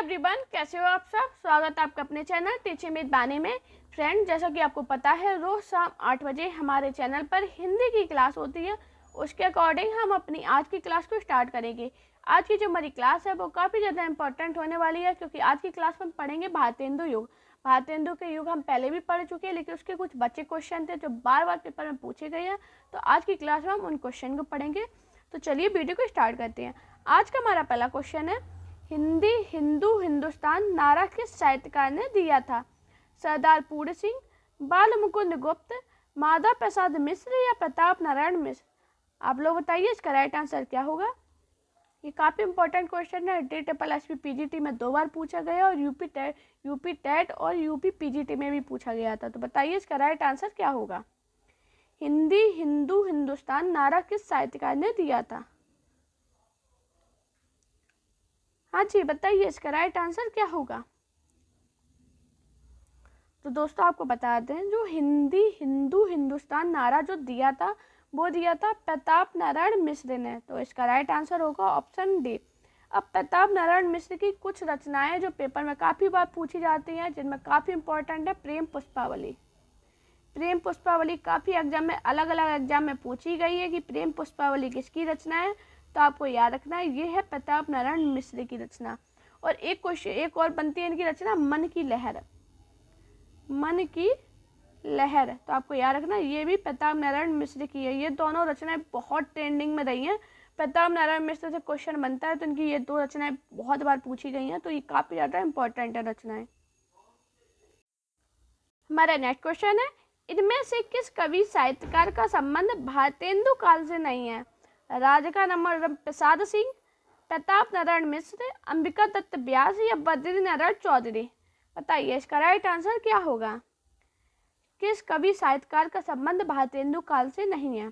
Everyone, कैसे हो आप सब। स्वागत है आपका अपने चैनल टीचिंग विद बानी में। फ्रेंड, जैसा कि आपको पता है, रोज़ शाम 8 बजे हमारे चैनल पर हिंदी की क्लास होती है। उसके अकॉर्डिंग हम अपनी आज की क्लास को स्टार्ट करेंगे। आज की जो हमारी क्लास है वो काफ़ी ज़्यादा इंपॉर्टेंट होने वाली है, क्योंकि आज की क्लास में हम पढ़ेंगे भारतेंदु युग। भारतेंदु के युग हम पहले भी पढ़ चुके हैं, लेकिन उसके कुछ बचे क्वेश्चन थे जो बार बार पेपर में पूछे गए हैं। तो आज की क्लास में हम उन क्वेश्चन को पढ़ेंगे। तो चलिए वीडियो को स्टार्ट करते हैं। आज का हमारा पहला क्वेश्चन है, हिंदी हिंदू हिंदुस्तान नारा किस साहित्यकार ने दिया था? सरदार पूर्ण सिंह, बाल मुकुंद गुप्त, माधव प्रसाद मिश्र या प्रताप नारायण मिश्र? आप लोग बताइए इसका राइट आंसर क्या होगा। ये काफ़ी इंपॉर्टेंट क्वेश्चन है। DSSP PGT में 2 बार पूछा गया और यूपी टेट और यूपी PGT में भी पूछा गया था। तो बताइए इसका राइट आंसर क्या होगा। हिंदी हिंदू हिंदुस्तान नारा किस साहित्यकार ने दिया था? हाँ जी, बताइए इसका राइट आंसर क्या होगा। तो दोस्तों आपको बता दें, जो हिंदी हिंदू हिंदुस्तान नारा जो दिया था वो दिया था प्रताप नारायण मिश्र ने। तो इसका राइट आंसर होगा ऑप्शन डी। अब प्रताप नारायण मिश्र की कुछ रचनाएं जो पेपर में काफ़ी बार पूछी जाती हैं, जिनमें काफ़ी इंपॉर्टेंट है प्रेम पुष्पावली। प्रेम पुष्पावली काफ़ी एग्जाम में अलग अलग एग्जाम में पूछी गई है कि प्रेम पुष्पावली किसकी रचना है। तो आपको याद रखना है ये है प्रताप नारायण मिश्र की रचना। और एक क्वेश्चन एक और बनती है इनकी रचना, मन की लहर। मन की लहर, तो आपको याद रखना ये भी प्रताप नारायण मिश्र की है। ये दोनों रचनाएं बहुत ट्रेंडिंग में रही हैं। प्रताप नारायण मिश्र से क्वेश्चन बनता है तो इनकी ये 2 रचनाएं बहुत बार पूछी गई हैं। तो ये काफ़ी ज़्यादा इंपॉर्टेंट है रचनाएं। हमारा नेक्स्ट क्वेश्चन है, इनमें से किस कवि साहित्यकार का संबंध भारतेंदु काल से नहीं है? राधिका रमण प्रसाद सिंह, प्रताप नारायण मिश्र, अंबिका दत्त व्यास या बद्री नारायण चौधरी? बताइए इसका राइट आंसर क्या होगा। किस कवि साहित्यकार का संबंध भारतेंदु काल से नहीं है?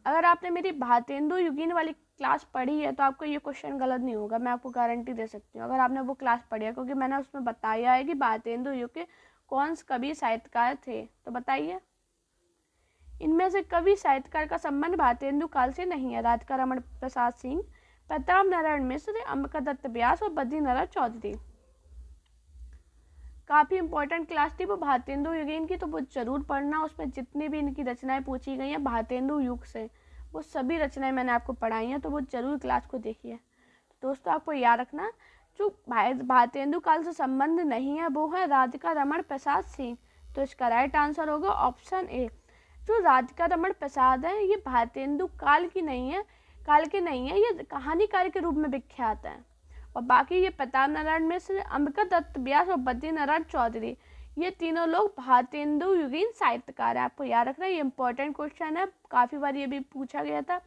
अगर आपने मेरी भारतेंदु युगीन वाली क्लास पढ़ी है तो आपको ये क्वेश्चन गलत नहीं होगा, मैं आपको गारंटी दे सकती हूँ। अगर आपने वो क्लास पढ़ी है, क्योंकि मैंने उसमें बताया है कि भारतेंदु युग के कौन से कवि साहित्यकार थे। तो बताइए इनमें से कवि साहित्यकार का संबंध भारतेंदु काल से नहीं है? राधिका रमण प्रसाद सिंह, प्रताप नारायण मिश्र, अंबिका दत्त व्यास और बद्री नारायण चौधरी। काफ़ी इंपॉर्टेंट क्लास थी वो भारतेंदु युगीन की, तो वो जरूर पढ़ना। उसमें जितनी भी इनकी रचनाएं पूछी गई हैं भारतेंदु युग से, वो सभी रचनाएं मैंने आपको पढ़ाई हैं। तो वो जरूर क्लास को देखिए। तो दोस्तों आपको याद रखना, जो भारतेंदु काल से संबंध नहीं है वो है राधिका रमण प्रसाद सिंह। तो इसका राइट आंसर होगा ऑप्शन ए। जो राधिका रमण प्रसाद है ये भारतेंदु काल की नहीं है, ये कहानीकार के रूप में विख्यात है। और बाकी ये प्रताप नारायण मिश्र, अंबिका दत्त व्यास और बद्री नारायण चौधरी, ये तीनों लोग भारतेंदु युगीन साहित्यकार है। आपको याद रखना, ये इंपॉर्टेंट क्वेश्चन है, काफ़ी बार ये भी पूछा गया था।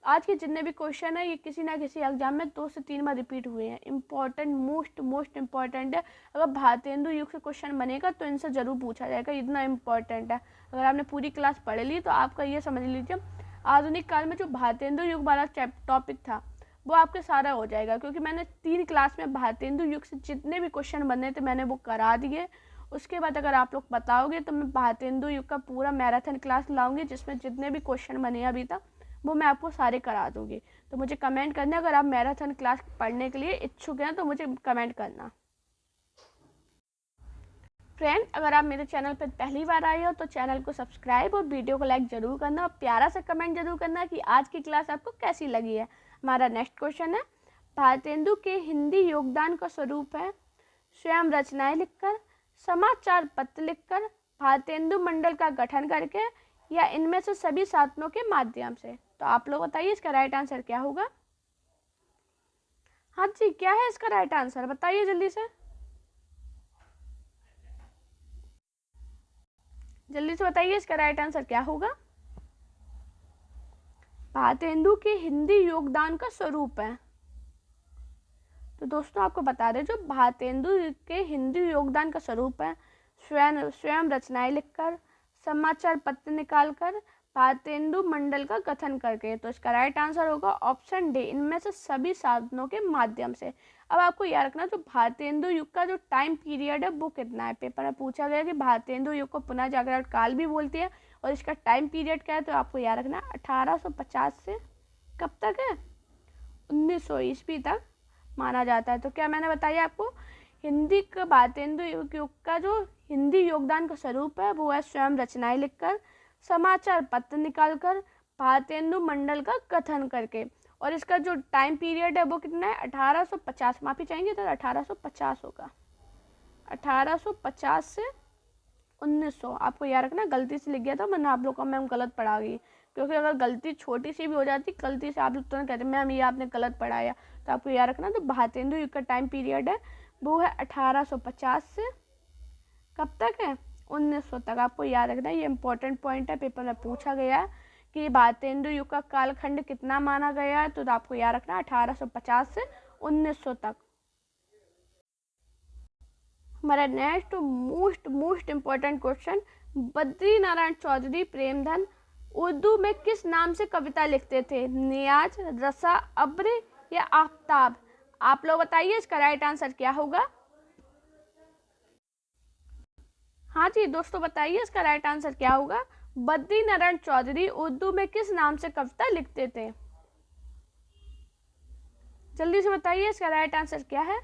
आज के जितने भी क्वेश्चन है ये किसी ना किसी एग्जाम में 2 से 3 बार रिपीट हुए हैं। इंपॉर्टेंट, मोस्ट इंपॉर्टेंट है। अगर भारतेंदु युग से क्वेश्चन बनेगा तो इनसे जरूर पूछा जाएगा, इतना इंपॉर्टेंट है। अगर आपने पूरी क्लास पढ़ ली तो आपका ये समझ लीजिए, आधुनिक काल में जो भारतेंदु युग वाला टॉपिक था वो आपके सारा हो जाएगा। क्योंकि मैंने 3 क्लास में भारतेंदु युग से जितने भी क्वेश्चन बने थे मैंने वो करा दिए। उसके बाद अगर आप लोग बताओगे तो मैं भारतेंदु युग का पूरा मैराथन क्लास लाऊंगी, जिसमें जितने भी क्वेश्चन बने अभी तक वो मैं आपको सारे करा दूंगी। तो मुझे कमेंट करना, अगर आप मैराथन क्लास पढ़ने के लिए इच्छुक हैं तो मुझे कमेंट करना। फ्रेंड, अगर आप मेरे चैनल पर पहली बार आए हो तो चैनल को सब्सक्राइब और वीडियो को लाइक जरूर करना, और प्यारा सा कमेंट जरूर करना कि आज की क्लास आपको कैसी लगी है। हमारा नेक्स्ट क्वेश्चन है, भारतेंदु के हिंदी योगदान का स्वरूप है स्वयं रचनाएं लिखकर, समाचार पत्र लिखकर, भारतेंदु मंडल का गठन करके, या इनमें से सभी साधनों के माध्यम से? तो आप लोग बताइए इसका राइट आंसर क्या होगा। हाँ जी, क्या है इसका राइट आंसर, बताइए जल्दी से, जल्दी से बताइए इसका राइट आंसर क्या होगा। भारतेंदु के हिंदी योगदान का स्वरूप है। तो दोस्तों आपको बता दें, जो भारतेंदु के हिंदी योगदान का स्वरूप है स्वयं रचनाएं लिखकर, समाचार पत्र निकालकर, भारतेंदु मंडल का गठन करके। तो इसका राइट आंसर होगा ऑप्शन डी, इनमें से सभी साधनों के माध्यम से। अब आपको याद रखना, जो भारतेंदु युग का जो टाइम पीरियड है वो कितना है। पेपर में पूछा गया कि भारतेंदु युग को पुनः जागरण काल भी बोलती है, और इसका टाइम पीरियड क्या है। तो आपको याद रखना 1850 से कब तक है, 1900 ईस्वी तक माना जाता है। तो क्या मैंने बताया आपको, हिंदी का भारतेंदु युग का जो हिंदी योगदान का स्वरूप है वो है स्वयं रचनाएं लिखकर, समाचार पत्र निकालकर, भारतेंदु मंडल का कथन करके। और इसका जो टाइम पीरियड है वो कितना है, 1850, माफी चाहेंगे तो 1850 होगा, 1850 से 1900। आपको याद रखना, गलती से लिख गया था, मैंने आप लोग को मैम गलत पढ़ा गई, क्योंकि अगर गलती छोटी सी भी हो जाती, गलती से आप लोग तुरंत कहते मैम ये आपने गलत पढ़ाया, तो आपको याद रखना। तो भारतेंदु युग का टाइम पीरियड है वो है 1850 से कब तक है, 1900 तक। आपको याद रखना, ये इंपॉर्टेंट पॉइंट है, पेपर में पूछा गया है कि भारतेंदु युग का कालखंड कितना माना गया है, तो आपको याद रखना 1850 से 1900 तक। हमारा next most important question, Badri Narayan Chaudhary Premghan Urdu में किस नाम से कविता लिखते थे, नियाज, रसा, अब्र या आफ्ताब? आप लोग बताइए इसका राइट आंसर क्या होगा। हाँ जी दोस्तों, बताइए इसका राइट आंसर क्या होगा। बद्री नारायण चौधरी उर्दू में किस नाम से कविता लिखते थे, जल्दी से बताइए इसका राइट आंसर क्या है।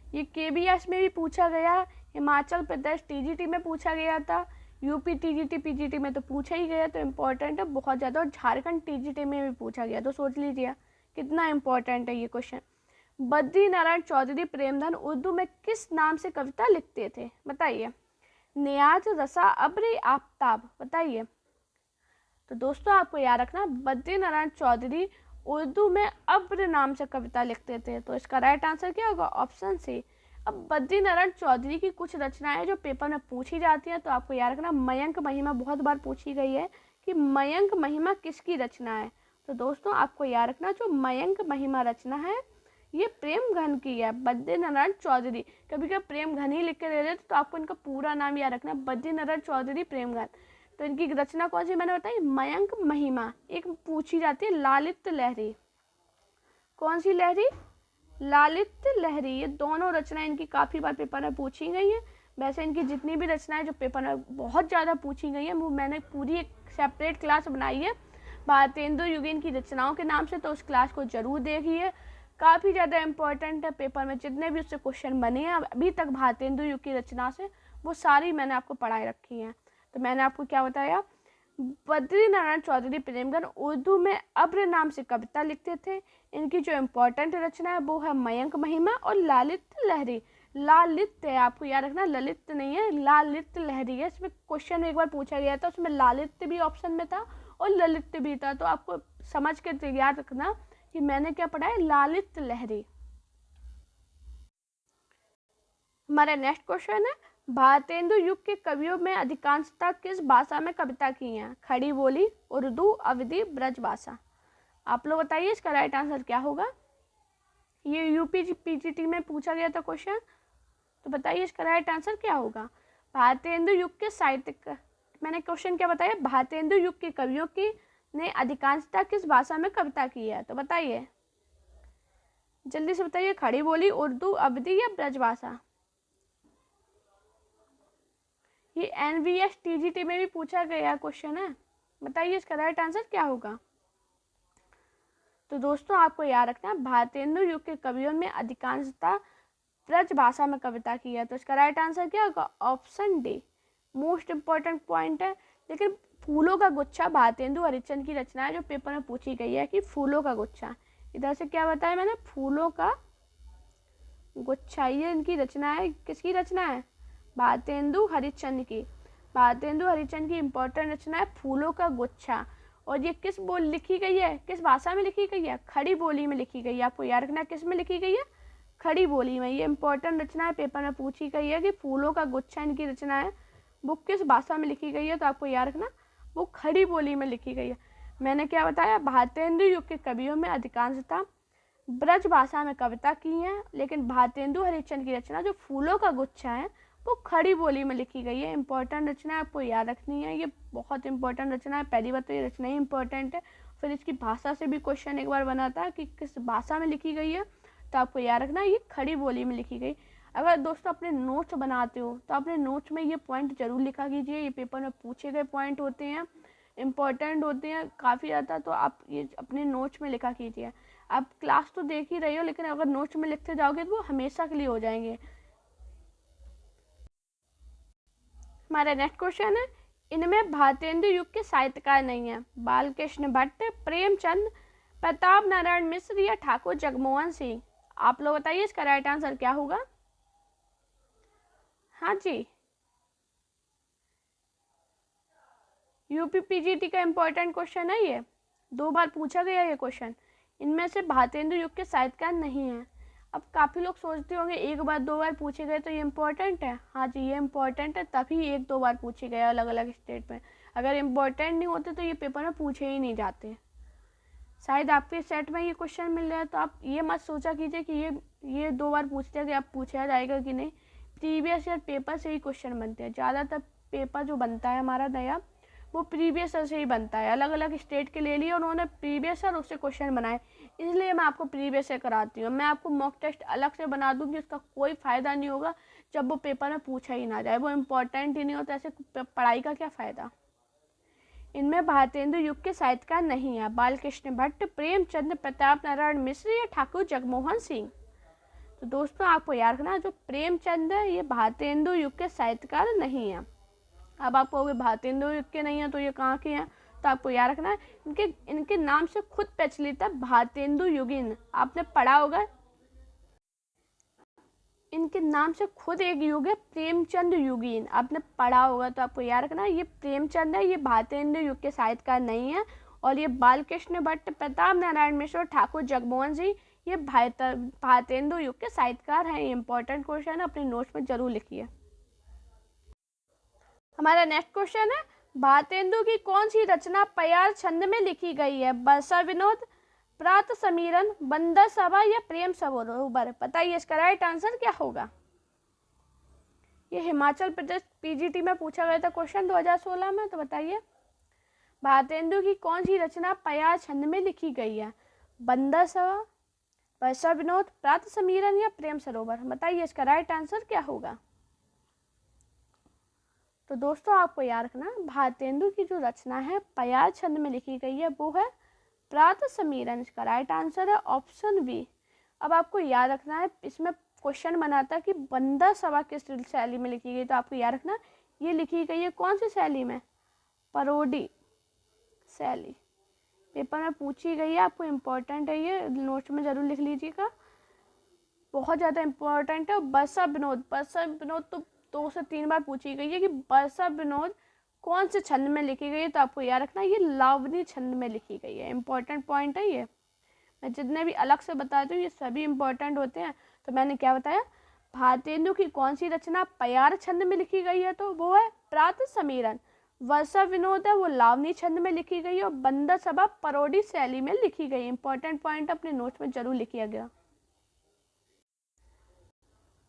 ये केबीएस में भी पूछा गया, हिमाचल प्रदेश टीजीटी में पूछा गया था, यूपी टीजीटी पीजीटी में तो पूछा ही गया, तो इम्पोर्टेंट है बहुत ज़्यादा, और झारखंड टीजीटी में भी पूछा गया, तो सोच लीजिए कितना इम्पोर्टेंट है ये क्वेश्चन। बद्री नारायण चौधरी प्रेमधन उर्दू में किस नाम से कविता लिखते थे, बताइए। नियाज, रसा, अब्र, आफ्ताब, बताइए। तो दोस्तों आपको याद रखना, बद्री नारायण चौधरी उर्दू में अब्र नाम से कविता लिखते थे, तो इसका राइट आंसर क्या होगा, ऑप्शन सी। अब बद्री नारायण चौधरी की कुछ रचनाएं जो पेपर में पूछी जाती हैं, तो आपको याद रखना, मयंक महिमा बहुत बार पूछी गई है कि मयंक महिमा किसकी रचना है। तो दोस्तों आपको याद रखना, जो मयंक महिमा रचना है ये प्रेम घन की है, बद्री नारायण चौधरी। कभी कभी प्रेम घन ही लिख के दे देते, तो आपको इनका पूरा नाम याद रखना, बद्री नारायण चौधरी प्रेम घन। तो इनकी रचना कौन सी मैंने बताई, मयंक महिमा। एक पूछी जाती है लालित्य लहरी, कौन सी लहरी, लालित्य लहरी। ये दोनों रचनाएं इनकी काफ़ी बार पेपर में पूछी गई हैं। वैसे इनकी जितनी भी रचनाएं जो पेपर में बहुत ज़्यादा पूछी गई हैं, वो मैंने पूरी एक सेपरेट क्लास बनाई है भारतेंदु युगीन की रचनाओं के नाम से, तो उस क्लास को जरूर देखिए, काफ़ी ज़्यादा इंपॉर्टेंट है। पेपर में जितने भी उससे क्वेश्चन बने हैं अभी तक भारतेंदु युग की रचना से, वो सारी मैंने आपको पढ़ाई रखी हैं। तो मैंने आपको क्या बताया, बद्री नारायण चौधरी प्रेमधन उर्दू में अब्र नाम से कविता लिखते थे। इनकी जो इम्पोर्टेंट रचना है वो है मयंक महिमा और लालित्य लहरी। लालित्य है, आपको याद रखना, ललित नहीं है, लालित्य लहरी है। इसमें क्वेश्चन एक बार पूछा गया था, उसमें लालित्य भी ऑप्शन में था और ललित्य भी था, तो आपको समझ के याद रखना कि मैंने क्या पढ़ा है, लालित्य लहरी। हमारा नेक्स्ट क्वेश्चन है, भारतेंदु युग के कवियों में अधिकांशतः किस भाषा में कविता की हैं, खड़ी बोली, उर्दू, अवधी, ब्रज भाषा? आप लोग बताइए इसका राइट आंसर क्या होगा। ये यूपी पीजीटी में पूछा गया था क्वेश्चन, तो बताइए इसका राइट आंसर क्या होगा। भारतेंदु युग के साहित्यिक, मैंने क्वेश्चन क्या बताया, भारतेंदु युग के कवियों की ने अधिकांशतः किस भाषा में कविता की है, तो बताइए जल्दी से बताइए, खड़ी बोली, उर्दू, अवधी या ब्रज भाषा? ये एनवीएस टीजीटी में भी पूछा गया क्वेश्चन है, बताइए इसका राइट आंसर क्या होगा। तो दोस्तों आपको याद रखना है, भारतेंदु युग के कवियों में अधिकांशतः ब्रज भाषा में कविता की है, तो इसका राइट आंसर क्या होगा, option D. Most important point है। लेकिन फूलों का गुच्छा भारतेंदु हरिश्चंद्र की रचना है, जो पेपर में पूछी गई है कि फूलों का गुच्छा, इधर से क्या बताया मैंने, फूलों का गुच्छा, ये इनकी रचना है, किसकी रचना है, भारतेंदु हरिश्चंद्र की। भारतेंदु हरिश्चंद्र की इंपॉर्टेंट रचना है फूलों का गुच्छा, और ये किस बोल लिखी गई है, किस भाषा में लिखी गई है, खड़ी बोली में लिखी गई है। आपको याद रखना किस में लिखी गई है, खड़ी बोली में। ये इंपॉर्टेंट रचना है, पेपर में पूछी गई है कि फूलों का गुच्छा इनकी रचना है, वो किस भाषा में लिखी गई है, तो आपको याद रखना वो खड़ी बोली में लिखी गई है। मैंने क्या बताया, भारतेंदु युग के कवियों में अधिकांशतः ब्रज भाषा में कविता की है, लेकिन भारतेंदु हरिश्चंद्र की रचना जो फूलों का गुच्छा है वो खड़ी बोली में लिखी गई है। इंपॉर्टेंट रचना है, आपको याद रखनी है, ये बहुत इंपॉर्टेंट रचना है। पहली बात तो ये रचना ही इंपॉर्टेंट है, फिर इसकी भाषा से भी क्वेश्चन एक बार बना था कि किस भाषा में लिखी गई है, तो आपको याद रखना ये खड़ी बोली में लिखी गई। अगर दोस्तों अपने नोट्स बनाते हो तो अपने नोट्स में ये पॉइंट जरूर लिखा कीजिए, ये पेपर में पूछे गए पॉइंट होते हैं, इम्पॉर्टेंट होते हैं काफ़ी ज़्यादा, तो आप ये अपने नोट्स में लिखा कीजिए। आप क्लास तो देख ही रही हो, लेकिन अगर नोट्स में लिखते जाओगे तो वो हमेशा के लिए हो जाएंगे। हमारा नेक्स्ट क्वेश्चन है, इनमें भारतेंदु युग के साहित्यकार नहीं है। बालकृष्ण भट्ट, प्रेमचंद, प्रताप नारायण मिश्र या ठाकुर जगमोहन सिंह। आप लोग बताइए इसका राइट आंसर क्या होगा। हाँ जी, यूपी पीजीटी का इम्पोर्टेंट क्वेश्चन है ये, 2 बार पूछा गया ये क्वेश्चन। इनमें से भारतेंदु युग के साहित्यकार नहीं है। अब काफ़ी लोग सोचते होंगे 1 बार 2 बार पूछे गए तो ये इम्पोर्टेंट है। हाँ जी, ये इम्पोर्टेंट है, तभी 1-2 बार पूछे गए अलग अलग स्टेट में। अगर इम्पोर्टेंट नहीं होते तो ये पेपर में पूछे ही नहीं जाते। शायद आपके सेट में ये क्वेश्चन मिल रहा है तो आप ये मत सोचा कीजिए कि ये 2 बार पूछते हैं कि आप पूछा जाएगा कि नहीं। प्रीवियस ईयर पेपर से ही क्वेश्चन बनते हैं। ज़्यादातर पेपर जो बनता है हमारा नया, वो प्रीवियस ईयर से ही बनता है। अलग अलग स्टेट के ले लिए उन्होंने प्रीवियस ईयर, उससे क्वेश्चन बनाए, इसलिए मैं आपको प्रीवियस ईयर कराती हूँ। मैं आपको मॉक टेस्ट अलग से बना दूँगी, उसका कोई फ़ायदा नहीं होगा जब वो पेपर में पूछा ही ना जाए, वो इम्पोर्टेंट ही नहीं होता, ऐसे पढ़ाई का क्या फ़ायदा। इनमें भारतेंदु युग के साहित्यकार नहीं है। बालकृष्ण भट्ट, प्रेमचंद, प्रताप नारायण मिश्र या ठाकुर जगमोहन सिंह। तो दोस्तों आपको याद रखना, जो प्रेमचंद है ये भारतेंदु युग के साहित्यकार नहीं है। अब आप कहोगे भारतेंदु युग के नहीं है तो ये कहाँ के हैं, तो आपको याद रखना है इनके नाम से खुद प्रचलित है भारतेंदु युगीन। आपने पढ़ा होगा, इनके नाम से खुद एक युग है प्रेमचंद युगीन, आपने पढ़ा होगा। तो आपको याद रखना ये प्रेमचंद है, ये भारतेंदु युग के साहित्यकार नहीं है। और ये बालकृष्ण भट्ट, प्रताप नारायण मिश्र और ठाकुर जगमोहन सिंह ये भारतेंदु युग के साहित्यकार हैं। ये इंपॉर्टेंट क्वेश्चन है, अपने नोट्स में जरूर लिखिए। हमारा नेक्स्ट क्वेश्चन है, भारतेंदु की कौन सी रचना पयार छंद में लिखी गई है। वर्षा विनोद, प्रात समीरन, बंदर सभा या प्रेम सरोवर। बताइए इसका राइट आंसर क्या होगा। ये हिमाचल प्रदेश पीजीटी में पूछा गया था क्वेश्चन 2016 में। तो बताइए भारतेंदु की कौन सी रचना पयार छंद में लिखी गई है। बंदर सभा, वर्षा विनोद, प्रात समीरन या प्रेम सरोवर। बताइए इसका राइट आंसर क्या होगा। तो दोस्तों आपको याद रखना, भारतेंदु की जो रचना है पयार छंद में लिखी गई है वो है प्रात समीरन। इसका राइट आंसर है ऑप्शन बी। अब आपको याद रखना है, इसमें क्वेश्चन बनाता कि बंदर सभा किस शैली में लिखी गई। तो आपको याद रखना ये लिखी गई है कौन सी शैली में, परोडी शैली। पेपर में पूछी गई है, आपको इम्पोर्टेंट है, ये नोट्स में ज़रूर लिख लीजिएगा, बहुत ज़्यादा इम्पोर्टेंट है। वर्षा विनोद, वर्षा विनोद तो 2 से 3 बार पूछी गई है कि वर्षा विनोद कौन से छंद में लिखी गई है। तो आपको याद रखना ये लावनी छंद में लिखी गई है। इंपॉर्टेंट पॉइंट है ये, मैं जितने भी अलग से बताती हूँ ये सभी इंपॉर्टेंट होते हैं। तो मैंने क्या बताया, भारतेंदु की कौन सी रचना पयार छंद में लिखी गई है, तो वो है प्रात समीरन। वर्षा विनोद है वो लावनी छंद में लिखी गई है। और बंदर सभा परोडी शैली में लिखी गई। इंपॉर्टेंट पॉइंट अपने नोट्स में जरूर लिखिया गया।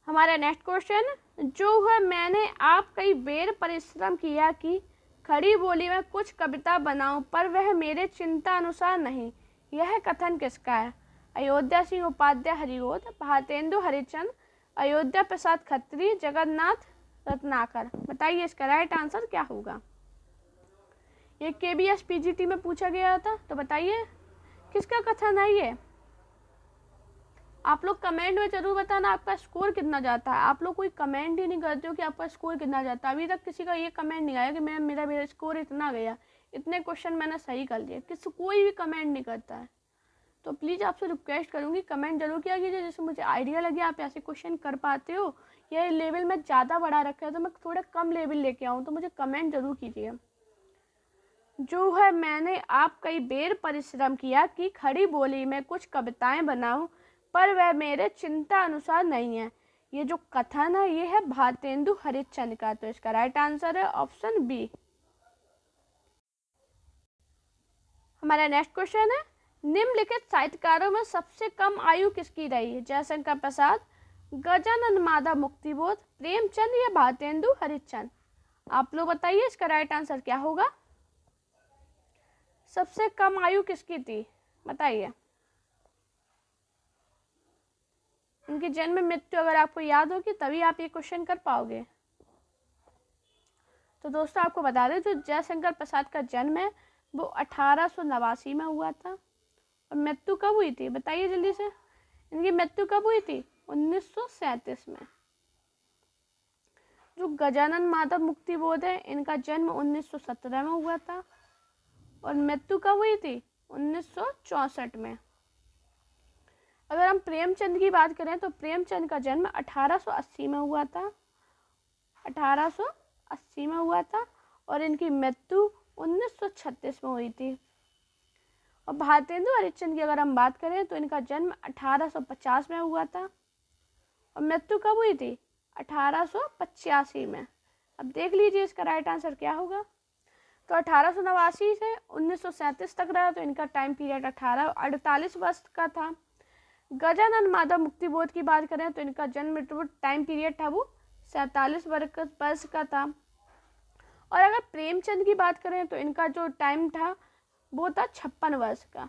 हमारा नेक्स्ट क्वेश्चन, जो है मैंने आप कई बेर परिश्रम किया कि खड़ी बोली में कुछ कविता बनाऊं, पर वह मेरे चिंता अनुसार नहीं, यह कथन किसका है। अयोध्या सिंह उपाध्याय हरिओद, भारतेंदु हरिचंद, अयोध्या प्रसाद खत्री, जगन्नाथ रत्नाकर। बताइए इसका राइट आंसर क्या होगा। ये केबीएस पीजीटी में पूछा गया था। तो बताइए किसका कथन है ये। आप लोग कमेंट में जरूर बताना आपका स्कोर कितना जाता है। आप लोग कोई कमेंट ही नहीं करते हो कि आपका स्कोर कितना जाता है। अभी तक किसी का ये कमेंट नहीं आया कि मेरा स्कोर इतना गया, इतने क्वेश्चन मैंने सही कर लिए। कोई भी कमेंट नहीं करता है। तो प्लीज़ आपसे रिक्वेस्ट करूँगी कमेंट जरूर किया कीजिए, जिससे मुझे आइडिया लगे आप ऐसे क्वेश्चन कर पाते हो। ये लेवल में ज़्यादा बढ़ा रखा है तो मैं थोड़ा कम लेवल लेके आऊँ, तो मुझे कमेंट जरूर कीजिए। जो है मैंने आप कई बेर परिश्रम किया कि खड़ी बोली में कुछ कविताएं बनाऊं, पर वह मेरे चिंता अनुसार नहीं है। ये जो कथन है ये है भारतेंदु हरिश्चंद्र का। तो इसका राइट आंसर है ऑप्शन बी। हमारा नेक्स्ट क्वेश्चन है, निम्नलिखित साहित्यकारों में सबसे कम आयु किसकी रही है। जयशंकर प्रसाद, गजानन माधव मुक्तिबोध, प्रेमचंद या भारतेंदु हरिश्चंद्र। आप लोग बताइए इसका राइट आंसर क्या होगा। सबसे कम आयु किसकी थी बताइए। उनकी जन्म मृत्यु अगर आपको याद होगी तभी आप ये क्वेश्चन कर पाओगे। तो दोस्तों आपको बता दें, जो जयशंकर प्रसाद का जन्म है वो 1889 में हुआ था। और मृत्यु कब हुई थी, बताइए जल्दी से। इनकी मृत्यु कब हुई थी, 1937 में। जो गजानन माधव मुक्तिबोध है, इनका जन्म 1917 में हुआ था और मृत्यु कब हुई थी, 1964 में। अगर हम प्रेमचंद की बात करें तो प्रेमचंद का जन्म 1880 में हुआ था, 1880 में हुआ था और इनकी मृत्यु 1936 में हुई थी। और भारतेंदु हरिश्चंद्र की अगर हम बात करें तो इनका जन्म 1850 में हुआ था और मृत्यु कब हुई थी, 1885 में। अब देख लीजिए इसका राइट आंसर क्या होगा। तो 1889 से 1937 तक रहा, तो इनका टाइम पीरियड 48 वर्ष का था। गजानन माधव मुक्तिबोध की बात करें तो इनका जन्म टाइम पीरियड था वो 47 वर्ष का था। और अगर प्रेमचंद की बात करें तो इनका जो टाइम था वो था 56 वर्ष का,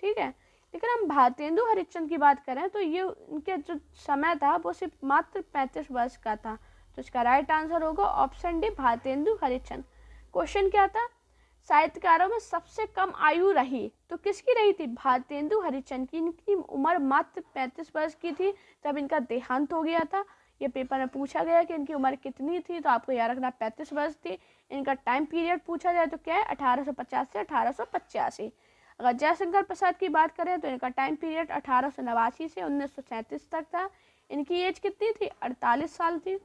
ठीक है। लेकिन हम भारतेंदु हरिश्चंद्र की बात करें तो ये इनके जो समय था वो सिर्फ मात्र 35 वर्ष का था। तो इसका राइट आंसर होगा option D, Bharatendu Harishchandra. Question क्या था, साहित्यकारों में सबसे कम आयु रही तो किसकी रही थी, भारतेंदु हरिश्चंद्र की। इनकी उम्र मात्र 35 वर्ष की थी तब इनका देहांत हो गया था। ये पेपर में पूछा गया कि इनकी उम्र कितनी थी, तो आपको याद रखना 35 वर्ष थी। इनका टाइम पीरियड पूछा जाए तो क्या है, 1850 से 1885। अगर जयशंकर प्रसाद की बात करें तो इनका टाइम पीरियड 1889 से 1937 तक था। इनकी एज कितनी थी, 48 साल थी।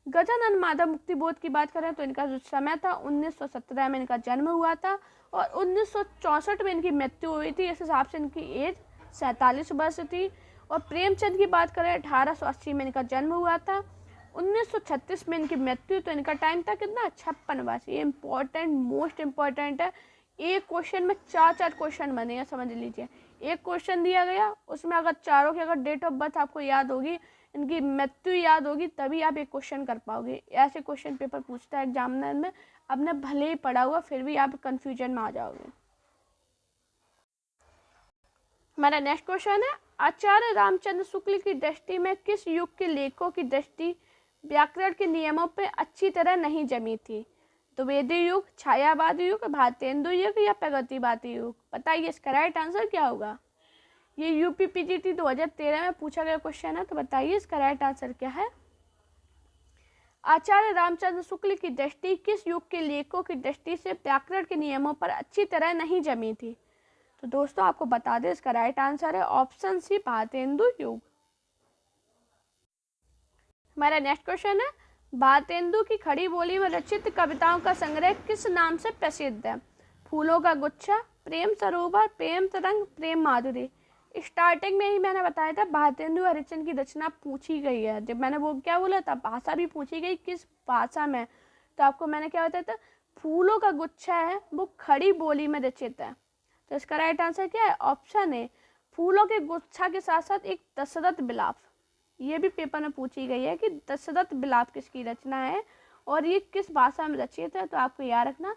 गजानन माधव मुक्तिबोध की बात करें तो इनका जो समय था 1917 में इनका जन्म हुआ था और 1964 में इनकी मृत्यु हुई थी। इस हिसाब से इनकी एज 47 वर्ष थी। और प्रेमचंद की बात करें 1880 में इनका जन्म हुआ था, 1936 में इनकी मृत्यु, तो इनका टाइम था कितना, 56 वर्ष। ये इंपॉर्टेंट, मोस्ट इम्पॉर्टेंट है। एक क्वेश्चन में 4 क्वेश्चन बने हैं, समझ लीजिए। एक क्वेश्चन दिया गया, उसमें अगर चारों की अगर डेट ऑफ बर्थ आपको याद होगी, इनकी मृत्यु याद होगी, तभी आप एक क्वेश्चन कर पाओगे। ऐसे क्वेश्चन पेपर पूछता है एग्जामिनर में, आपने भले ही पढ़ा हुआ फिर भी आप कंफ्यूजन में आ जाओगे। हमारा नेक्स्ट क्वेश्चन है, आचार्य रामचंद्र शुक्ल की दृष्टि में किस युग के लेखकों की दृष्टि व्याकरण के नियमों पर अच्छी तरह नहीं जमी थी, द्विवेदी युग, छायावादी युग, भारतेंदु युग या प्रगतिवादी युग। बताइए इसका राइट आंसर क्या होगा। ये यूपी पीजीटी 2013 में पूछा गया क्वेश्चन है, तो बताइए इसका राइट आंसर क्या है। आचार्य रामचंद्र शुक्ल की दृष्टि किस युग के लेखकों की दृष्टि से व्याकरण के नियमों पर अच्छी तरह नहीं जमी थी। तो दोस्तों आपको बता दें इसका राइट आंसर है ऑप्शन सी, भारतेंदु युग। हमारा नेक्स्ट क्वेश्चन है, भारतेंदु की खड़ी बोली में रचित कविताओं का संग्रह किस नाम से प्रसिद्ध है, फूलों का गुच्छा, प्रेम सरोवर, प्रेम तरंग, प्रेम माधुरी। स्टार्टिंग में ही मैंने बताया था भारतेंदु हरिश्चंद्र की रचना पूछी गई है। जब मैंने वो क्या बोला था, भाषा भी पूछी गई, किस भाषा में, तो आपको मैंने क्या बताया था, फूलों का गुच्छा है वो खड़ी बोली में रचित है। तो इसका राइट आंसर क्या है, ऑप्शन ए, फूलों के गुच्छा के साथ साथ एक दशरथ विलाप। ये भी पेपर में पूछी गई है कि दशरथ विलाप किसकी रचना है और ये किस भाषा में रचित है। तो आपको याद रखना,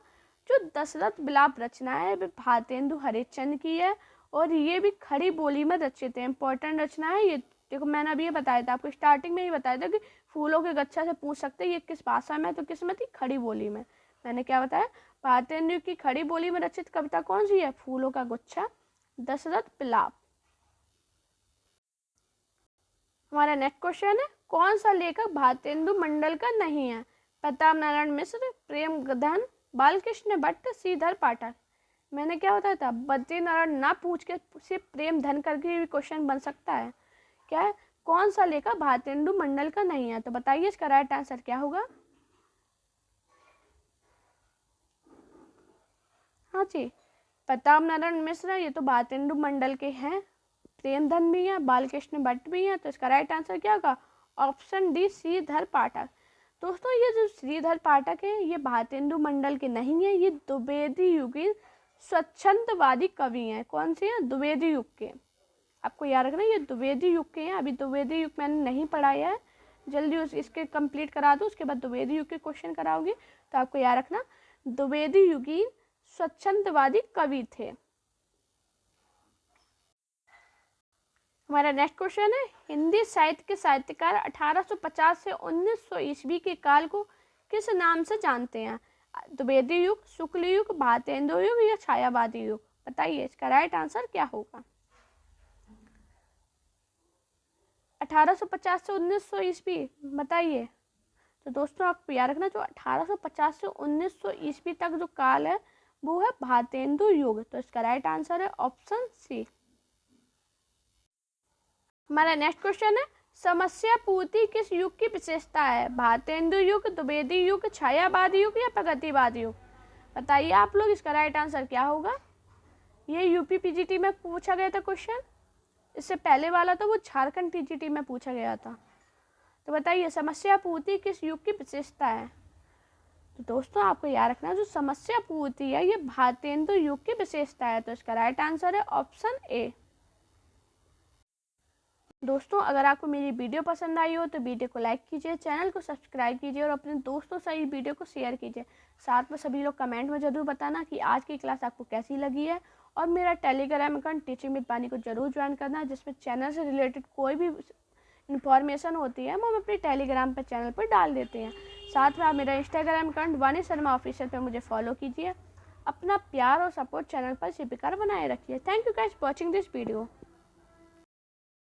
जो दशरथ विलाप रचना है वो भारतेंदु हरिश्चंद्र की है और ये भी खड़ी बोली में रचित है। इंपॉर्टेंट रचना है ये। देखो मैंने अभी ये बताया था आपको, स्टार्टिंग में ही बताया था कि फूलों के गुच्छा से पूछ सकते हैं ये किस भाषा में, तो किस में थी, खड़ी बोली में। मैंने क्या बताया, भारतेंदु की खड़ी बोली में रचित कविता कौन सी है, फूलों का गुच्छा, दशरथ विलाप। हमारा नेक्स्ट क्वेश्चन है, कौन सा लेखक भारतेंदु मंडल का नहीं है, प्रताप नारायण मिश्र, प्रेमधन, बालकृष्ण भट्ट, श्रीधर पाठक। मैंने क्या बताया था, बद्री नारायण ना पूछ के सिर्फ प्रेमधन करके भी क्वेश्चन बन सकता है। क्या है, कौन सा लेखक भारतेंदु मंडल का नहीं है, तो बताइए इसका राइट आंसर क्या होगा। हाँ जी, प्रताप नारायण मिश्र, ये तो भारतेंदु मंडल के हैं। प्रेमधन भी है, बालकृष्ण भट्ट भी है, तो इसका राइट आंसर क्या होगा, ऑप्शन डी, श्रीधर पाठक। दोस्तों ये जो श्रीधर पाठक है ये भारतेंदु मंडल के नहीं है, ये द्विवेदी युगीन स्वच्छंदवादी कवि हैं। कौन से हैं, द्विवेदी युग के। आपको याद रखना ये द्विवेदी युग के हैं। अभी द्विवेदी युग मैंने नहीं पढ़ाया है, जल्दी इसके कंप्लीट करा दो, उसके बाद द्विवेदी युग के क्वेश्चन कराओगे। तो आपको याद रखना द्विवेदी युगीन स्वच्छंदवादी कवि थे। हमारा नेक्स्ट क्वेश्चन है, हिंदी साहित्य के साहित्यकार 1850 से 1900 ईस्वी के काल को किस नाम से जानते हैं, द्विवेदी युग, शुक्ल युग, भारतेंदु युग या छायावादी युग। बताइए इसका राइट आंसर क्या होगा। 1850 से 1900 ईस्वी, बताइए। तो दोस्तों आपको याद रखना, जो 1850 से 1900 ईस्वी तक जो काल है वो है भारतेंदु युग। तो इसका राइट आंसर है ऑप्शन सी। हमारा नेक्स्ट क्वेश्चन है, समस्या पूर्ति किस युग की विशेषता है? भारतेंदु युग, द्विवेदी युग, छायावादी युग या प्रगतिवादी युग? बताइए आप लोग इसका राइट आंसर क्या होगा। ये यूपी पीजीटी में पूछा गया था क्वेश्चन, इससे पहले वाला तो वो झारखंड टीजीटी में पूछा गया था। तो बताइए समस्या पूर्ति किस युग की विशेषता है? तो दोस्तों आपको याद रखना, जो समस्या पूर्ति है ये भारतेंदु युग की विशेषता है। तो इसका राइट आंसर है ऑप्शन ए। दोस्तों अगर आपको मेरी वीडियो पसंद आई हो तो वीडियो को लाइक कीजिए, चैनल को सब्सक्राइब कीजिए और अपने दोस्तों से इस वीडियो को शेयर कीजिए। साथ में सभी लोग कमेंट में ज़रूर बताना कि आज की क्लास आपको कैसी लगी है। और मेरा टेलीग्राम अकाउंट टीचिंग विद पानी को जरूर ज्वाइन करना, जिसमें चैनल से रिलेटेड कोई भी इन्फॉर्मेशन होती है हम अपने टेलीग्राम पर चैनल पर डाल देते हैं। साथ में आप मेरा इंस्टाग्राम अकाउंट वानी शर्मा ऑफिशियल पर मुझे फॉलो कीजिए। अपना प्यार और सपोर्ट चैनल पर इसी प्रकार बनाए रखिए। Thank you guys watching this video.